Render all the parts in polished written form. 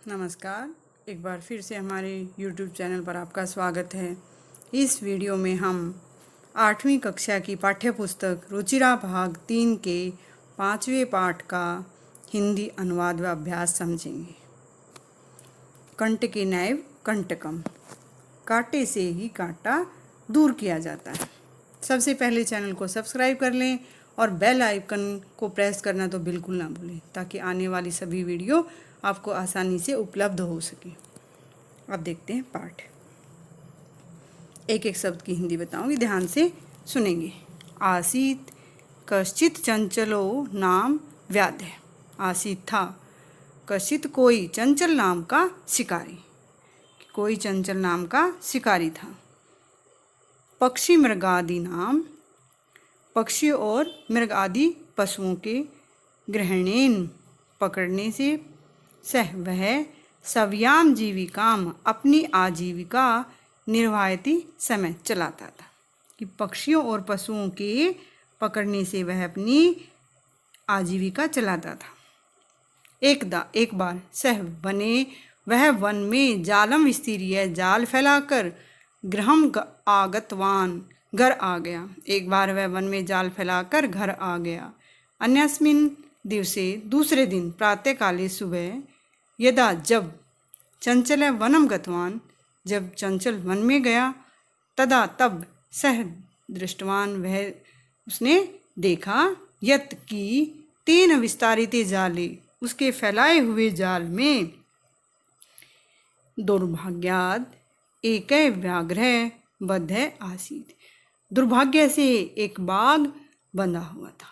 नमस्कार। एक बार फिर से हमारे YouTube चैनल पर आपका स्वागत है। इस वीडियो में हम 8वीं कक्षा की पाठ्य पुस्तक रुचिरा भाग 3 के 5वें पाठ का हिंदी अनुवाद व अभ्यास समझेंगे। कंटके नैव कंटकम, कांटे से ही कांटा दूर किया जाता है। सबसे पहले चैनल को सब्सक्राइब कर लें और बेल आइकन को प्रेस करना तो बिल्कुल ना भूलें, ताकि आने वाली सभी वीडियो आपको आसानी से उपलब्ध हो सके। अब देखते हैं पाठ। एक एक शब्द की हिंदी बताऊंगी, ध्यान से सुनेंगे। आसीत कश्चित चंचलो नाम व्याधे। आसीत था कश्चित कोई चंचल नाम का शिकारी, कोई चंचल नाम का शिकारी था। पक्षी मृगादि नाम, पक्षी और मृग आदि पशुओं के ग्रहणेन पकड़ने से, सह वह सव्याम जीविकाम अपनी आजीविका निर्वाहती समय चलाता था। कि पक्षियों और पशुओं के पकड़ने से वह अपनी आजीविका चलाता था। एक बार सह वने, वह वन में जालम विस्तीर्य जाल फैलाकर गृहम आगतवान, घर आ गया। एक बार वह वन में जाल फैलाकर घर आ गया। अन्यस्मिन दिवसे, दूसरे दिन, प्रातःकाले सुबह, यदा जब, चंचल वनम गतवान, जब चंचल वन में गया, तदा तब, सह दृष्टवान, वह उसने देखा, यत की तेन विस्तारिते जाले, उसके फैलाए हुए जाल में, दुर्भाग्याद एक व्याघ्र बद्ध आसीत, दुर्भाग्य से एक बाघ बंधा हुआ था।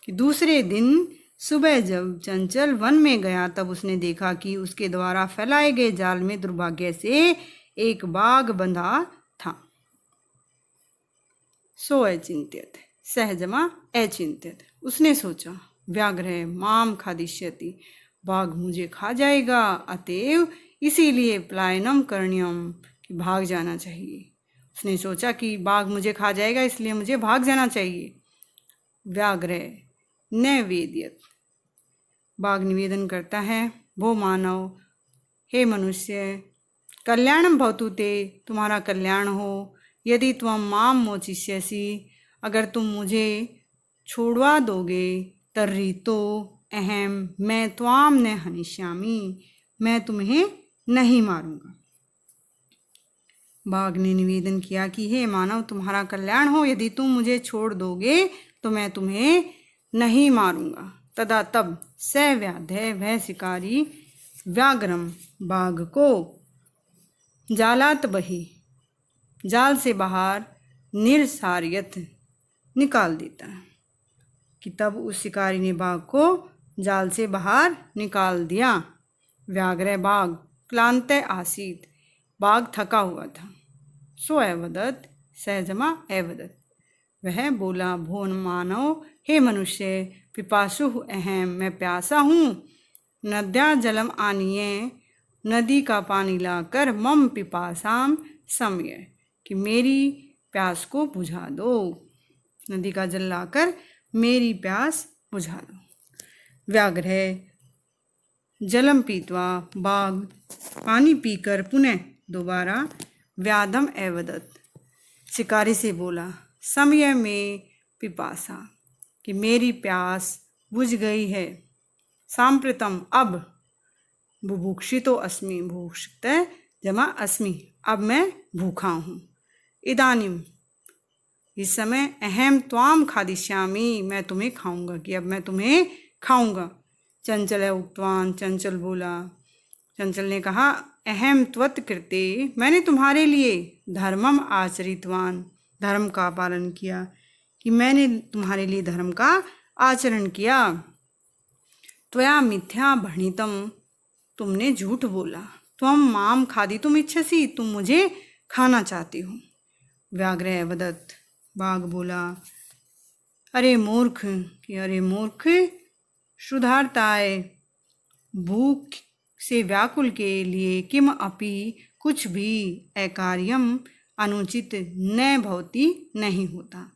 कि दूसरे दिन सुबह जब चंचल वन में गया, तब उसने देखा कि उसके द्वारा फैलाए गए जाल में दुर्भाग्य से एक बाघ बंधा था। सो अचिंत्यत, सहजमा अचिंत्यत, उसने सोचा, व्याघ्र माम खादिष्यति, बाघ मुझे खा जाएगा, अतएव इसीलिए प्लायनम करणीयम, कि भाग जाना चाहिए। उसने सोचा कि बाघ मुझे खा जाएगा, इसलिए मुझे भाग जाना चाहिए। व्याघ्र न वेद्यत, बाघ निवेदन करता है, भो मानव, हे मनुष्य, कल्याणम भवतु ते, तुम्हारा कल्याण हो, यदि त्वं माम मोचिष्यसि, अगर तुम मुझे छोड़वा दोगे, तर्हि तो अहम, मैं त्वाम न हनिष्यामि, मैं तुम्हें नहीं मारूंगा। बाघ ने निवेदन किया कि हे मानव, तुम्हारा कल्याण हो, यदि तुम मुझे छोड़ दोगे तो मैं तुम्हें नहीं मारूंगा। तदा तब, स व्याधे, वह शिकारी, व्याघ्रम, बाघ को, जालात बही, जाल से बाहर, निरसार्यत, निकाल देता है। कि तब उस शिकारी ने बाघ को जाल से बाहर निकाल दिया। व्याघ्र बाघ, क्लांत आसीत, बाघ थका हुआ था। सो अवदत, सहजमा अवदत, वह बोला, भो मानव, हे मनुष्य, पिपासु अहम, मैं प्यासा हूँ, नद्या जलम आनिए, नदी का पानी लाकर, मम पिपासाम समय, कि मेरी प्यास को बुझा दो, नदी का जल लाकर मेरी प्यास बुझा दो। व्याघ्र जलम पीत्वा, बाघ पानी पीकर पुनः दोबारा, व्याधम एवदत, शिकारी से बोला, समय में पिपासा, कि मेरी प्यास बुझ गई है। सांप्रतम, अब, बुभुक्षितो अस्मि, भूक्षित जमा अस्मि, अब मैं भूखा हूँ। इदानीम, इस समय, अहम त्वाम खादिष्यामि, मैं तुम्हें खाऊंगा, कि अब मैं तुम्हें खाऊंगा। चंचल उक्तवान, चंचल बोला, चंचल ने कहा, अहम त्वत् कृते, मैंने तुम्हारे लिए, धर्मम आचरितवान, धर्म का पालन किया, कि मैंने तुम्हारे लिए धर्म का आचरण किया। त्वया मिथ्या भणितम, तुमने झूठ बोला। त्वम माम खादितुम इच्छसि, तुम मुझे खाना चाहती हो। व्याघ्र वदत, बाघ बोला, अरे मूर्ख, कि अरे मूर्ख, क्षुधार्ताय, भूख से व्याकुल के लिए, किम अपि, कुछ भी, अकार्यम, अनुचित, न भवति, नहीं होता।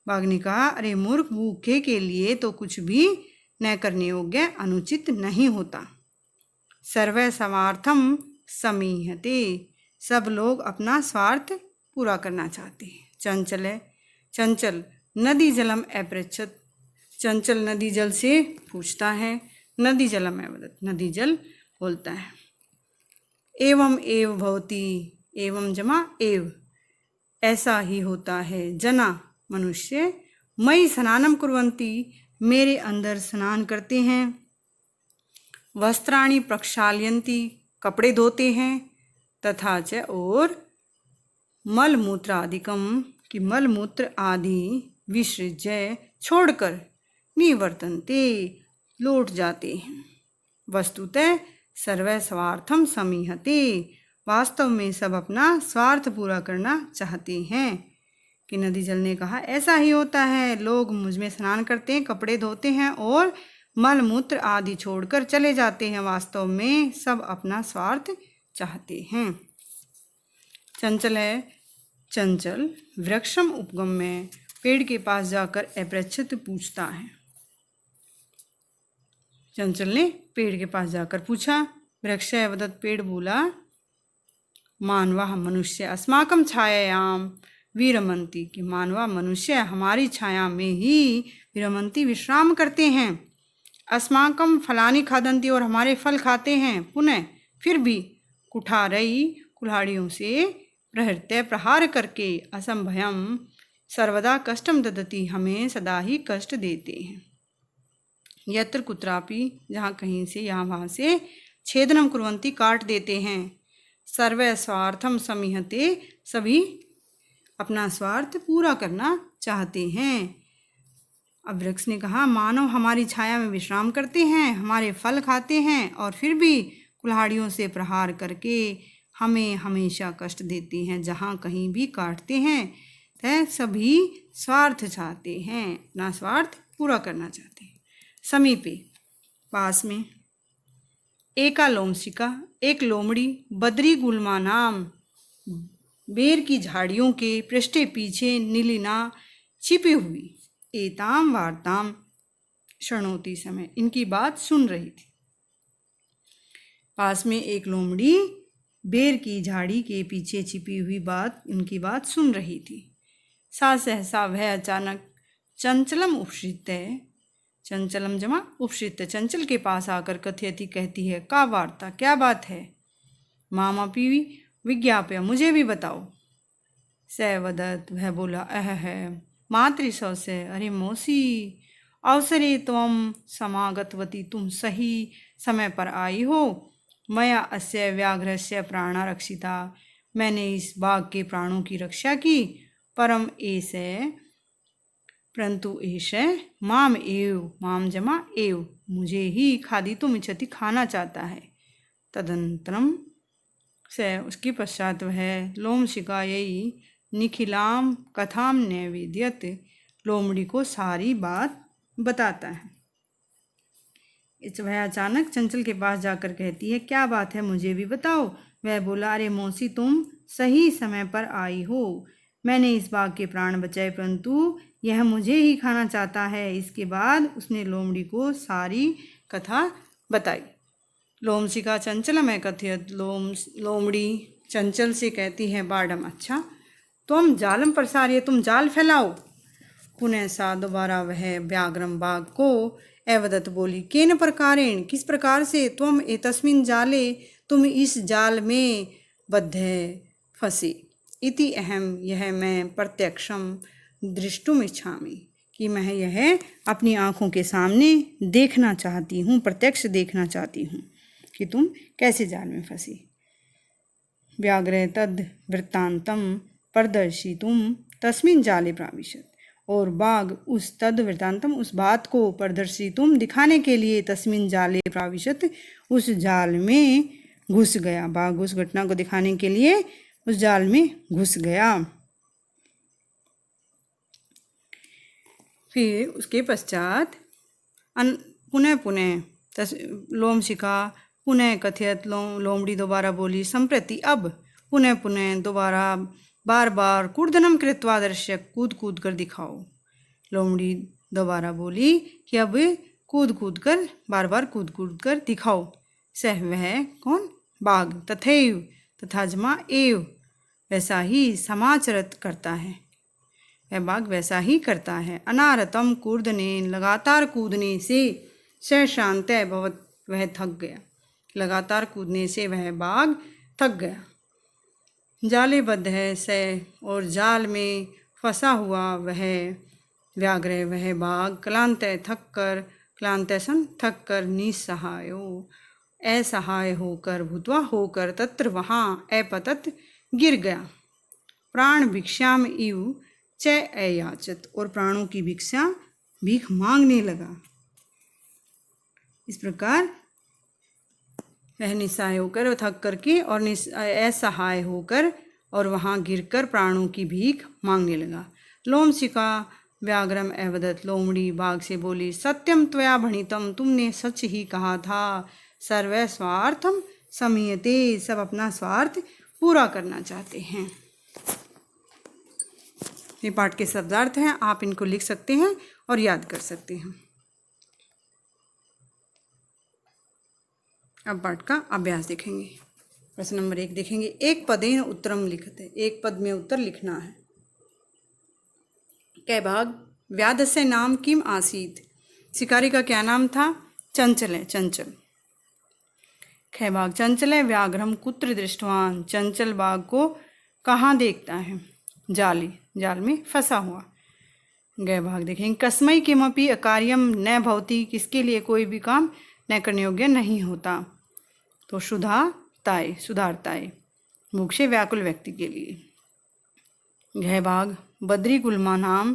बाघ ने कहा, अरे मूर्ख, भूखे के लिए तो कुछ भी न करने योग्य, अनुचित नहीं होता। सर्वे समार्थम समीहते, सब लोग अपना स्वार्थ पूरा करना चाहते हैं। चंचल चंचल नदी जलम अपृच्छत, चंचल नदी जल से पूछता है। नदी जलम अवदत्, नदी जल बोलता है। एवं एव भवति, एवं जमा एव, ऐसा ही होता है। जना मनुष्य मई स्नानम कुर्वन्ति, मेरे अंदर स्नान करते हैं। वस्त्राणि प्रक्षाल्यन्ति, कपड़े धोते हैं। तथा च और मलमूत्रादिकम, कि मलमूत्र आदि विसृज्य छोड़कर निवर्तन्ते, लौट जाते हैं। वस्तुतः सर्वे स्वार्थम समीहते, वास्तव में सब अपना स्वार्थ पूरा करना चाहते हैं। कि नदी जल ने कहा ऐसा ही होता है, लोग मुझ में स्नान करते हैं, कपड़े धोते हैं और मलमूत्र आदि छोड़कर चले जाते हैं। वास्तव में सब अपना स्वार्थ चाहते हैं। चंचल है चंचल वृक्षम उपगम में, पेड़ के पास जाकर अपृच्छित पूछता है। चंचल ने पेड़ के पास जाकर पूछा। वृक्ष वदत्, पेड़ बोला, मानवा मनुष्य अस्माकं छायायाम विरमन्ति, कि मानवा मनुष्य हमारी छाया में ही विरमन्ति विश्राम करते हैं। अस्माकं फलानि खादन्ति, और हमारे फल खाते हैं। पुनः फिर भी कुठारई, कुल्हाड़ियों से प्रहृत्य प्रहार करके, असंभयम सर्वदा कष्टम ददति, हमें सदा ही कष्ट देते हैं। यत्र कुत्रापि, जहाँ कहीं से यहाँ वहाँ से, छेदनम कुर्वन्ति, काट देते हैं। सर्वे स्वार्थम समीहते, सभी अपना स्वार्थ पूरा करना चाहते हैं। अब वृक्ष ने कहा मानव हमारी छाया में विश्राम करते हैं, हमारे फल खाते हैं, और फिर भी कुल्हाड़ियों से प्रहार करके हमें हमेशा कष्ट देते हैं। जहाँ कहीं भी काटते हैं तो सभी स्वार्थ चाहते हैं, अपना स्वार्थ पूरा करना चाहते हैं। समीपे, पास में। एका लोमशिका, एक लोमड़ी, बद्री गुल्मा नाम, बेर की झाड़ियों के पृष्ठे पीछे नीलिना छिपी हुई, एताम वार्ताम शृणोति समय, इनकी बात सुन रही थी। पास में एक लोमड़ी बेर की झाड़ी के पीछे छिपी हुई इनकी बात सुन रही थी। सा सहसा, वह अचानक चंचलम उपश्रित्य, चंचलम जमा उपश्रित्य, चंचल के पास आकर कथयति, कहती है, का वार्ता, क्या बात है। मामपि विज्ञाप्य, मुझे भी बताओ। स वदत्, वह बोला, है मातृसौ से, अरे मौसी, अवसरे त्वं समागतवती, तुम सही समय पर आई हो। मया अस्य व्याघ्रस्य प्राणा रक्षिता, मैंने इस बाघ के प्राणों की रक्षा की। परम एष, परंतु एष माम एव, माम जमा एव, मुझे ही खादितुम् इच्छति, खाना चाहता है। तदनंतरम से, उसके पश्चात वह लोमशिकायै निखिलाम कथाम नैवेद्यत, लोमड़ी को सारी बात बताता है। इस वह अचानक चंचल के पास जाकर कहती है, क्या बात है, मुझे भी बताओ। वह बोला, अरे मौसी, तुम सही समय पर आई हो। मैंने इस बाघ के प्राण बचाए, परंतु यह मुझे ही खाना चाहता है। इसके बाद उसने लोमड़ी को सारी कथा बताई। लोमशिका चंचल में कथयत, लोमड़ी चंचल से कहती है, बाडम, अच्छा, तुम जालम प्रसार्य, तुम जाल फैलाओ। पुनः सा, दोबारा वह व्याघ्रम बाघ को एवदत बोली, केन प्रकारेण, किस प्रकार से, तुम एतस्मिन् जाले, तुम इस जाल में बद्ध फंसे। इति अहम, यह मैं प्रत्यक्षम दृष्टुम इच्छामि, कि मैं यह अपनी आँखों के सामने देखना चाहती हूँ, प्रत्यक्ष देखना चाहती हूँ कि तुम कैसे जाल में फंसी। व्याघ्र तद वृत्तांतम प्रदर्शितुम तस्मिन् जाले प्राविशत, और बाघ उस तद वृत्तांतम, उस बात को प्रदर्शितुम, दिखाने के लिए, तस्मिन् जाले प्राविशत, उस जाल में घुस गया। बाघ उस घटना को दिखाने के लिए उस जाल में घुस गया। फिर उसके पश्चात पुनः पुनः लोमशिका पुनः कथयत, लोमड़ी दोबारा बोली, संप्रति, अब, पुनः पुनः, दोबारा, बार बार, कूर्दनम कृत्वा दर्शय, कूद कूद कर दिखाओ। लोमड़ी दोबारा बोली कि अब कूद कूद कर, बार बार कूद कूद कर दिखाओ। सह वह कौन, बाघ, तथैव तथा जमा एव वैसा ही समाचरित करता है, वह बाघ वैसा ही करता है। अनारतम कूर्दनेन लगातार कूदने से स शांत भवत वह थक गया, लगातार कूदने से वह बाघ थक गया। जाले बद्ध है से और जाल में फंसा हुआ वह व्याघ्र वह बाघ क्लांत थक कर, क्लांत सन थक कर, निसहायो असहाय होकर, भूतवा होकर, तत्र वहाँ अपतत गिर गया। प्राण भिक्षाम इव च अयाचत और प्राणों की भिक्षा भीख मांगने लगा। इस प्रकार वह निस्सहाय होकर और थक करके और असहाय होकर और वहाँ गिरकर प्राणों की भीख मांगने लगा। लोमशिका व्याघ्रम अवदत लोमड़ी बाघ से बोली, सत्यम त्वया भणितम तुमने सच ही कहा था, सर्व स्वार्थम समयते सब अपना स्वार्थ पूरा करना चाहते हैं। ये पाठ के शब्दार्थ हैं, आप इनको लिख सकते हैं और याद कर सकते हैं। अब पाठ का अभ्यास देखेंगे। प्रश्न नंबर 1 देखेंगे। एक पदेन उत्तरम लिखते, एक पद में उत्तर लिखना है। कै भाग व्याधस्य नाम किम आसीत, शिकारी का क्या नाम था, चंचल है, चंचल। कै भाग चंचल है व्याघ्रम कुत्र दृष्टवान, चंचल बाघ को कहाँ देखता है, जाली, जाल में फंसा हुआ। गै भाग देखेंगे। कस्मै किमपि अकार्यम न भवति, किसके लिए कोई भी काम न करने योग्य नहीं होता, तो सुधाताय, सुधारताय, मुख से व्याकुल व्यक्ति के लिए। गै भाग बद्री गुल्मा नाम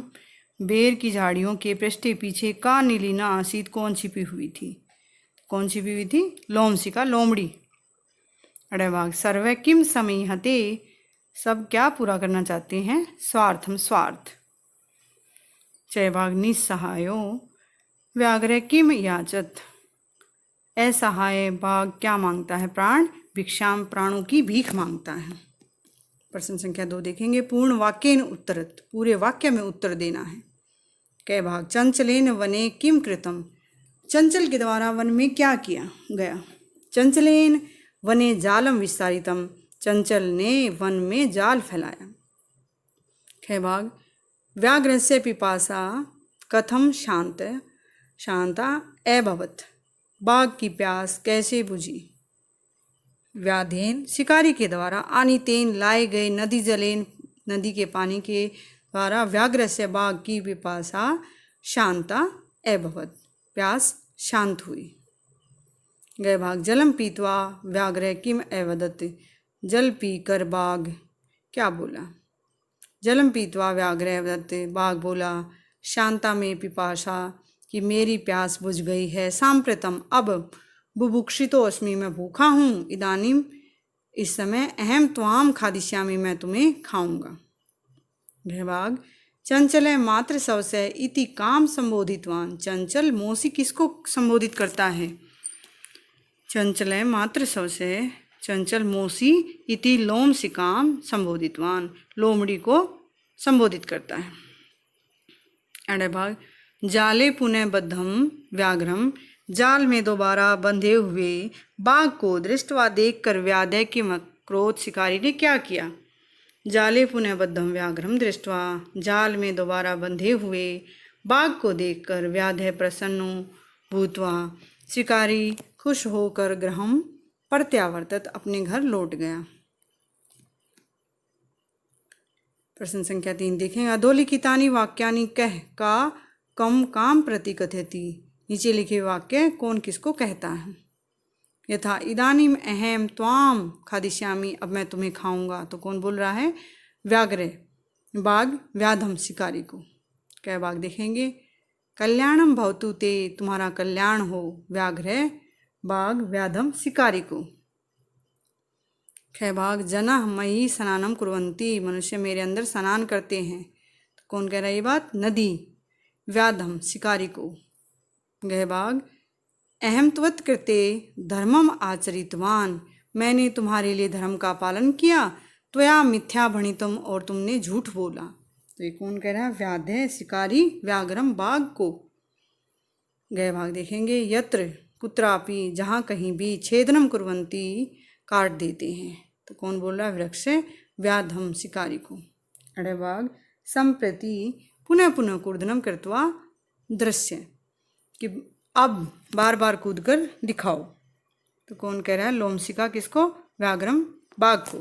बेर की झाड़ियों के पृष्ठे पीछे का नीलिना आसीत, कौन छिपी हुई थी, कौन छिपी हुई थी, लोमशिका, लोमड़ी। अड़े भाग सर्वे किम समीहते, सब क्या पूरा करना चाहते हैं, स्वार्थम, स्वार्थ। चय भाग निस्सहायो व्याघ्र किम याचत, असहाय बाघ क्या मांगता है, प्राण भिक्षाम, प्राणों की भीख मांगता है। प्रश्न संख्या 2 देखेंगे। पूर्ण वाक्येन उत्तरत, पूरे वाक्य में उत्तर देना है। कै भाग चंचलेन वने किम कृतम, चंचल के द्वारा वन में क्या किया गया, चंचलेन वने जालम विस्तारितम, चंचल ने वन में जाल फैलाया। कै भाग व्याघ्रस्य पिपासा कथम शांत शांता अभवत, बाघ की प्यास कैसे बुझी। व्याधेन शिकारी के द्वारा, आनीतेन लाए गए, नदी जलेन नदी के पानी के द्वारा, व्याघ्रस्य बाघ की पिपासा शांता अभवत, प्यास शांत हुई। गए भाग जलम पीत्वा व्याघ्र किम अवदत, जल पीकर बाघ क्या बोला, जलम पीत्वा व्याघ्र अवदत, बाघ बोला शांता में पिपासा कि मेरी प्यास बुझ गई है, सांप्रतम अब, बुभुक्षितो अस्मि मैं भूखा हूँ, इदानीम इस समय, अहम त्वाम खादिष्यामि मैं तुम्हें खाऊंगा। भाग चंचल मात्र सवसे इति काम संबोधितवान, चंचल मोसी किसको संबोधित करता है, चंचल मात्र सवसे, चंचल मोसी इति लोमशिकाम संबोधितवान, लोमड़ी को संबोधित करता है। अड़े भाग जाले पुनः बद्धम व्याघ्रम, जाल में दोबारा बंधे हुए बाघ को दृष्टवा देखकर व्याधे के क्रोध शिकारी ने क्या किया, जाले पुनः बद्धम व्याघ्रम दृष्टवा, जाल में दोबारा बंधे हुए बाघ को देखकर व्याधे प्रसन्नो भूतवा, शिकारी खुश होकर गृहम प्रत्यावर्तत, अपने घर लौट गया। प्रश्न संख्या 3 देखेंगे। अधोलिखितानि वाक्यानि कह का कम काम प्रति कथयति, नीचे लिखे वाक्य कौन किसको कहता है। यथा इदानीम अहम त्वाम खादिष्यामि, अब मैं तुम्हें खाऊंगा, तो कौन बोल रहा है, व्याघ्र, बाघ व्याधम शिकारी को। क्या बाघ देखेंगे। कल्याणम भवतु ते, तुम्हारा कल्याण हो, व्याघ्र बाघ व्याधम शिकारी को। कै भाग जना मयि स्नानम कुर्वन्ति, मनुष्य मेरे अंदर स्नान करते हैं, तो कौन कह रहा है ये बात, नदी, व्याधम शिकारी को। गह भाग अहम त्वत् कृते धर्मम आचरितवान, मैंने तुम्हारे लिए धर्म का पालन किया, त्वया मिथ्या भणितम, और तुमने झूठ बोला, तो ये कौन कह रहा है, व्याध शिकारी व्याघ्रम बाघ को। गह भाग देखेंगे। यत्र कुत्रापि जहाँ कहीं भी छेदनम कुर्वन्ति काट देते हैं। तो कौन बोल रहा है? वृक्ष व्याधम शिकारी को। अरे बाघ संप्रति पुनः पुनः कूर्दनम कृत्वा दृश्य कि अब बार बार कूद कर दिखाओ। तो कौन कह रहा है? लोमशिका किसको? व्याघ्रम बाघ को।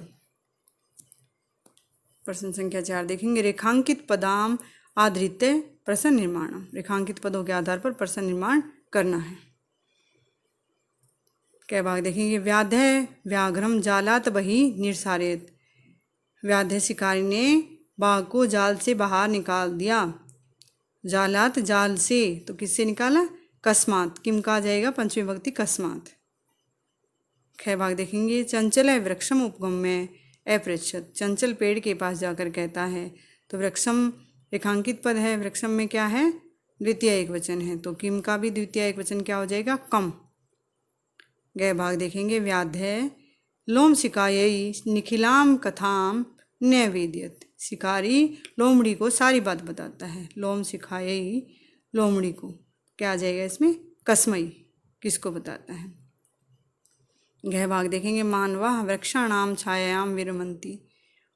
प्रश्न संख्या 4 देखेंगे। रेखांकित पदाम आधृत्य प्रश्न निर्माणम। रेखांकित पदों के आधार पर प्रश्न निर्माण करना है। क्या भाग देखेंगे? व्याधय व्याघ्रम जालात बही निर्सारित। व्याधय शिकारी ने बाघ को जाल से बाहर निकाल दिया। जालात जाल से, तो किससे निकाला? कस्मात। किम का आ जाएगा? पंचमी विभक्ति कस्मात। ख भाग देखेंगे। चंचल है वृक्षम उपगम में अपृच्छत। चंचल पेड़ के पास जाकर कहता है। तो वृक्षम रेखांकित पद है, वृक्षम में क्या है? द्वितीय एकवचन है, तो किम का भी द्वितीय एकवचन क्या हो जाएगा? कम। गए भाग देखेंगे। व्याधय लोम शिकायई निखिलाम कथाम नैवेद्यत। शिकारी लोमड़ी को सारी बात बताता है। लोम शिकायई लोमड़ी को क्या आ जाएगा इसमें? कसमई। किसको बताता है? गह भाग देखेंगे। मानवा वृक्षाणाम छायायाम विरमंती।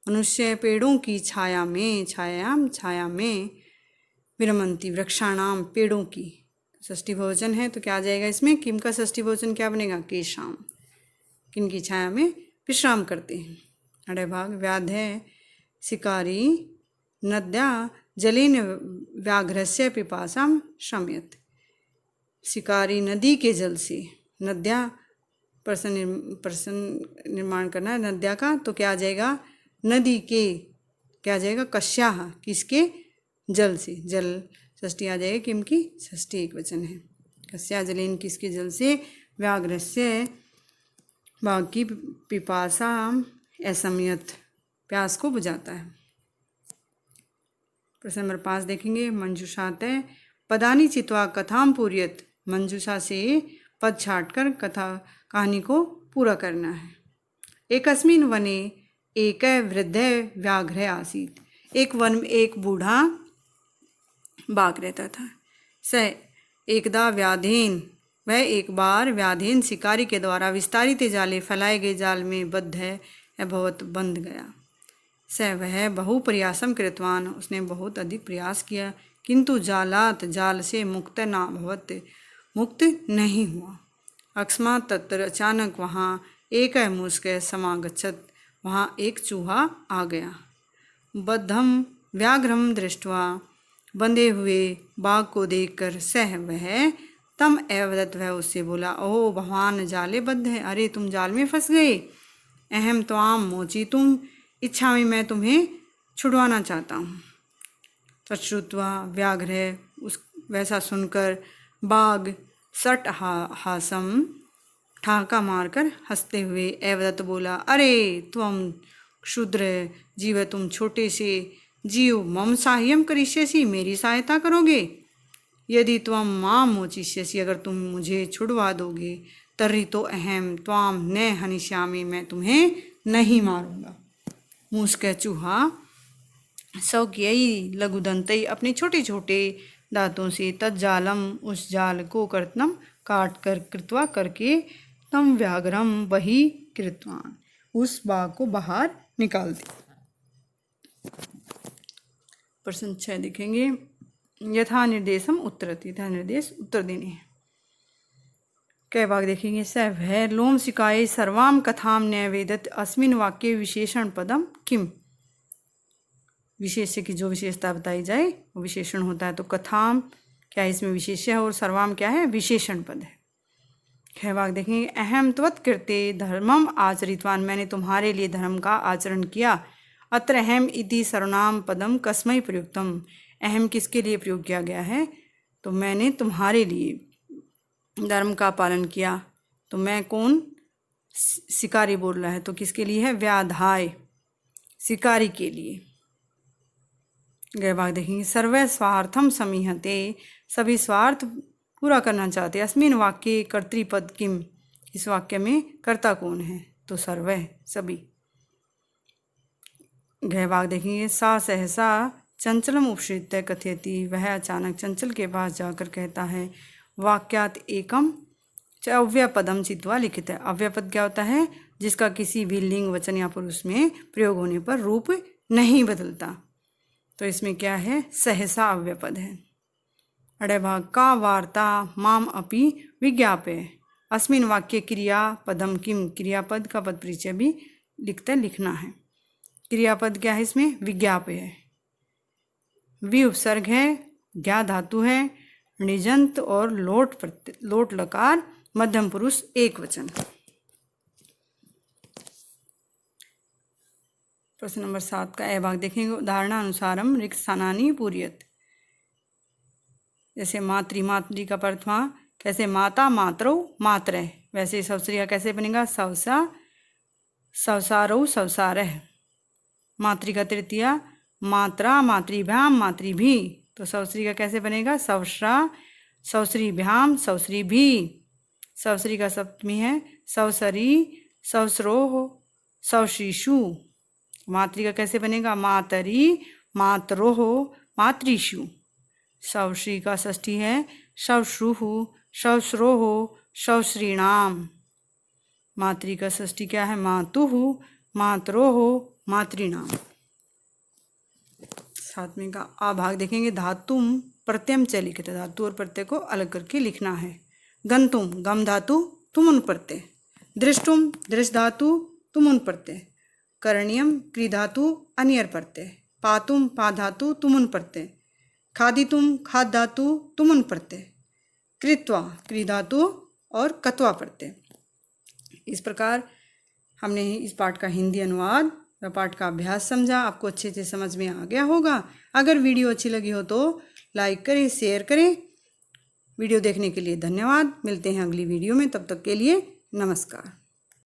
मनुष्य पेड़ों की छाया में विरमंती। वृक्षाणाम पेड़ों की षष्ठी बहुवचन है, तो क्या आ जाएगा इसमें? किम का षष्ठी बहुवचन क्या बनेगा? केशाम। किनकी छाया में विश्राम करते हैं। अड़े भाग। व्याधय शिकारी नद्या जलेन व्याघ्रस्य पिपासाम शमयत। शिकारी नदी के जल से, नद्या प्रश्न निर्माण करना है नद्या का, तो क्या आ जाएगा? नदी के क्या आ जाएगा? कश्याह। किसके? जल से। जल षष्ठी आ जाएगी, किम की? षष्ठी एक वचन है। कस्या जलेन किसके जल से? व्याघ्रस्य बाघ की पिपासा असमयत प्यास को बुझाता है। प्रश्न नंबर 5 देखेंगे। मंजूषातः पदानी चित्वा कथाम पूर्यत। मंजूषा से पद छाटकर कहानी को पूरा करना है। एकस्मिन् वने एक वृद्ध व्याघ्र आसीत। एक वन में एक बूढ़ा बाघ रहता था। स एकदा व्याधेन, वह एक बार व्याधेन शिकारी के द्वारा विस्तारित जाले फैलाए गए जाल में बद्ध है अभवत बंध गया। स वह बहु प्रयासम कृतवान, उसने बहुत अधिक प्रयास किया, किंतु जालात जाल से मुक्त न भवत, मुक्त नहीं हुआ। अकस्मात तत्र अचानक वहाँ एक मुस्क समागच्छत, वहाँ एक चूहा आ गया। बद्धम व्याघ्रम दृष्ट्वा, बंधे हुए बाघ को देखकर सह वह तम एवदत, वह उससे बोला, ओह भगवान जाले बद्ध है, अरे तुम जाल में फंस गए। अहम त्वाम मोची, तुम इच्छा में मैं तुम्हें छुड़वाना चाहता हूँ। तच्छ्रुत्वा व्याघ्र, उस वैसा सुनकर बाघ सट हासम, ठाका मारकर हंसते हुए एवदत बोला, अरे तुम क्षुद्र जीव, तुम छोटे से जीव, मम साह्यम करिष्यसि, मेरी सहायता करोगे। यदि त्वम मां मोचिष्यसि, अगर तुम मुझे छुड़वा दोगे, तर्हि तो अहम त्वाम न हनिष्यामि, मैं तुम्हें नहीं मारूंगा। मूस्क चूहा सौक्यई लघुदंतई, अपने छोटे छोटे दांतों से तज्जालम, उस जाल को कर्तनम काट कर, कृत्वा करके, तम व्याघ्रम बही कृतवान, उस बाघ को बाहर निकाल दिया। प्रश्न 6 देखेंगे। यथा निर्देशम उत्तरति, यथा निर्देश उत्तर देने हैं। कई भाग देखेंगे। स वह लोम शिकाय सर्वाम कथाम न्यवेदत, अस्मिन वाक्य विशेषण पदम किम। विशेष्य की जो विशेषता बताई जाए वो विशेषण होता है। तो कथाम क्या है, इसमें विशेष्य है, और सर्वाम क्या है, विशेषण पद है। खै भाग देखेंगे। अहम त्वत्कृते धर्मम आचरितवान, मैंने तुम्हारे लिए धर्म का आचरण किया। अत्र अहम इति सर्वनाम पदम कस्मै प्रयुक्तम, अहम किसके लिए प्रयोग किया गया है, तो मैंने तुम्हारे लिए धर्म का पालन किया। तो मैं कौन, शिकारी बोल रहा है, तो किसके लिए है, व्याधाय, शिकारी के लिए। गए भाग देखेंगे। सर्वे स्वार्थम समीहते, सभी स्वार्थ पूरा करना चाहते। अस्मिन वाक्य कर्तृपद किम, इस वाक्य में कर्ता कौन है, तो सर्वे, सभी। गए भाग देखेंगे। सा सहसा चंचलम उपश्रित्य कथयति, वह अचानक चंचल के पास जाकर कहता है, वाक्यात एकम अव्यय पदम चित्वा लिखित है। अव्यय पद क्या होता है? जिसका किसी भी लिंग, वचन या पुरुष में प्रयोग होने पर रूप नहीं बदलता। तो इसमें क्या है? सहसा अव्यय पद है। अड़े भाग का वार्ता माम अपि विज्ञापय। अस्मिन वाक्य क्रिया पदम किम। क्रियापद का पद परिचय भी लिखना है। क्रियापद क्या है इसमें? विज्ञापय है। वि उपसर्ग है, ज्ञा धातु है, निजंत और लोट लकार, मध्यम पुरुष एक वचन। प्रश्न नंबर 7 का ए भाग देखेंगे। उदाहरणानुसारम रिक्त स्थानानि पूर्यत। जैसे मातृ का प्रथमा कैसे? माता मातरौ मात्रः। वैसे सवस्त्री का कैसे बनेगा? सवसा सवसारौ सवसारः। मातृ का तृतीया मात्रा मातृभ्याम मातृभी। तो सवस्त्री का कैसे बनेगा? सवस्रा सवस्रीभ्याम सवस्रीभी। सवस्त्री का सप्तमी है सवसरी सवस्रोः सवश्रीषु। मातृ का कैसे बनेगा? मातरी मातरोः मातृषु। सवश्री का षष्ठी है सवश्रुः सवस्रोः सवश्रीणाम। मातृ का षष्ठी क्या है? मातुः मातरोः मातृणाम। सातवें का आ भाग देखेंगे। धातुम प्रत्ययम च लिखित है। धातु और प्रत्यय को अलग करके लिखना है। गंतुम गम धातु तुमुन प्रत्यय। दृष्टुम दृष्ट धातु तुमुन प्रत्यय। करणीयम क्री धातु अनियर प्रत्यय। पातुम पा धातु तुमुन प्रत्यय। खादितुम खाद धातु तुमुन प्रत्यय। कृत्वा क्री धातु और कत्वा प्रत्यय। इस प्रकार हमने इस पाठ का हिंदी अनुवाद व पाठ का अभ्यास समझा। आपको अच्छे से समझ में आ गया होगा। अगर वीडियो अच्छी लगी हो तो लाइक करें, शेयर करें। वीडियो देखने के लिए धन्यवाद। मिलते हैं अगली वीडियो में। तब तक के लिए नमस्कार।